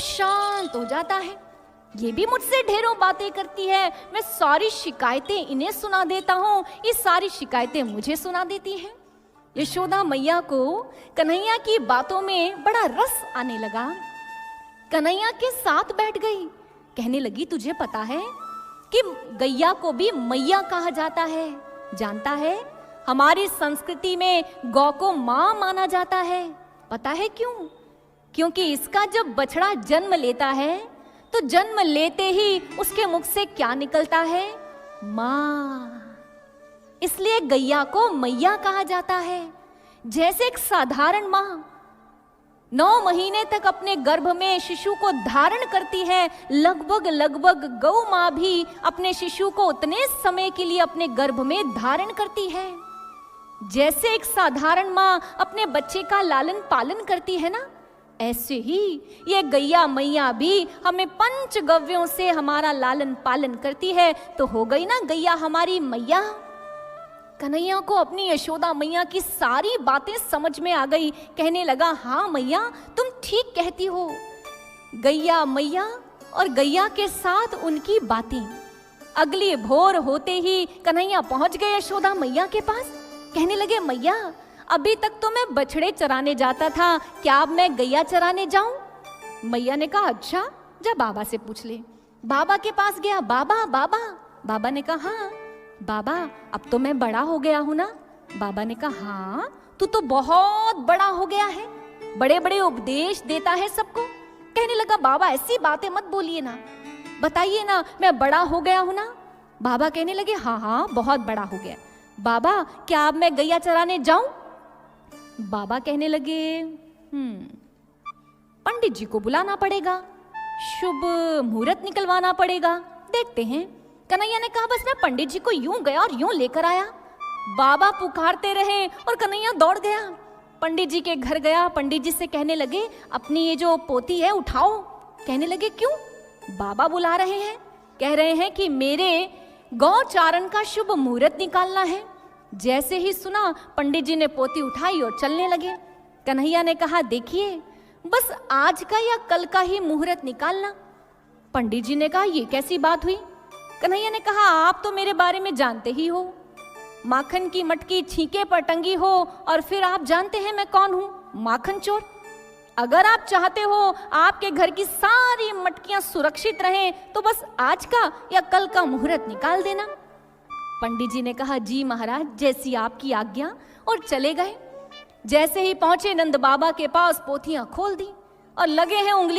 शांत हो जाता है। ये भी मुझसे ढेरों बातें करती है, मैं सारी शिकायतें इन्हें सुना देता हूँ, ये सारी शिकायतें मुझे सुना देती हैं। यशोदा मैया को कन्हैया की बातों में बड़ा रस आने लगा। कन्हैया के साथ बैठ गई, कहने लगी तुझे पता है कि गैया को भी मैया कहा जाता है? जानता है, हमारी संस्कृति में गौ को मां माना जाता है। पता है क्यों? क्योंकि इसका जब बछड़ा जन्म लेता है तो जन्म लेते ही उसके मुख से क्या निकलता है? मां। इसलिए गैया को मैया कहा जाता है। जैसे एक साधारण मां 9 महीने तक अपने गर्भ में शिशु को धारण करती है, लगभग गौ मां भी अपने शिशु को उतने समय के लिए अपने गर्भ में धारण करती है। जैसे एक साधारण मां अपने बच्चे का लालन पालन करती है ना, ऐसे ही ये गैया मैया भी हमें पंचगव्यों से हमारा लालन पालन करती है। तो हो गई ना गैया हमारी मैया। कन्हैया को अपनी यशोदा मैया की सारी बातें समझ में आ गई। कहने लगा, हाँ मैया तुम ठीक कहती हो। गैया मैया और गैया के साथ उनकी बातें। अगली भोर होते ही कन्हैया पहुंच गए यशोदा मैया के पास। कहने लगे, मैया अभी तक तो मैं बछड़े चराने जाता था, क्या अब मैं गैया चराने जाऊं? मैया ने कहा, अच्छा जा बाबा से पूछ ले। बाबा के पास गया। बाबा ने कहा, हाँ बाबा अब तो मैं बड़ा हो गया हूं ना। बाबा ने कहा, हाँ तू तो बहुत बड़ा हो गया है, बड़े बड़े उपदेश देता है सबको। कहने लगा, बाबा ऐसी बातें मत बोलिए ना, बताइए ना मैं बड़ा हो गया हूं ना। बाबा कहने लगे, हाँ बहुत बड़ा हो गया। बाबा क्या अब मैं गैया चराने जाऊं? बाबा कहने लगे, पंडित जी को बुलाना पड़ेगा, शुभ मुहूर्त निकलवाना पड़ेगा, देखते हैं। कन्हैया ने कहा, बस मैं पंडित जी को यूं गया और यूं लेकर आया। बाबा पुकारते रहे और कन्हैया दौड़ गया, पंडित जी के घर गया। पंडित जी से कहने लगे, अपनी ये जो पोती है उठाओ। कहने लगे, क्यों? बाबा बुला रहे हैं, कह रहे हैं कि मेरे गौचारण का शुभ मुहूर्त निकालना है। जैसे ही सुना, पंडित जी ने पोती उठाई और चलने लगे। कन्हैया ने कहा, देखिए बस आज का या कल का ही मुहूर्त निकालना। पंडित जी ने कहा, ये कैसी बात हुई? कन्हैया ने कहा, आप तो मेरे बारे में जानते ही हो, माखन की मटकी छींके पर टंगी हो, और फिर आप जानते हैं मैं कौन हूं, माखन चोर। अगर आप चाहते हो आपके घर की सारी मटकियां सुरक्षित रहें तो बस आज का या कल का मुहूर्त निकाल देना। पंडित जी ने कहा, जी महाराज जैसी आपकी आज्ञा, और चले गए। जैसे ही पहुंचे नंद बाबा के पास, पोथियां खोल दी और लगे हैं उंगली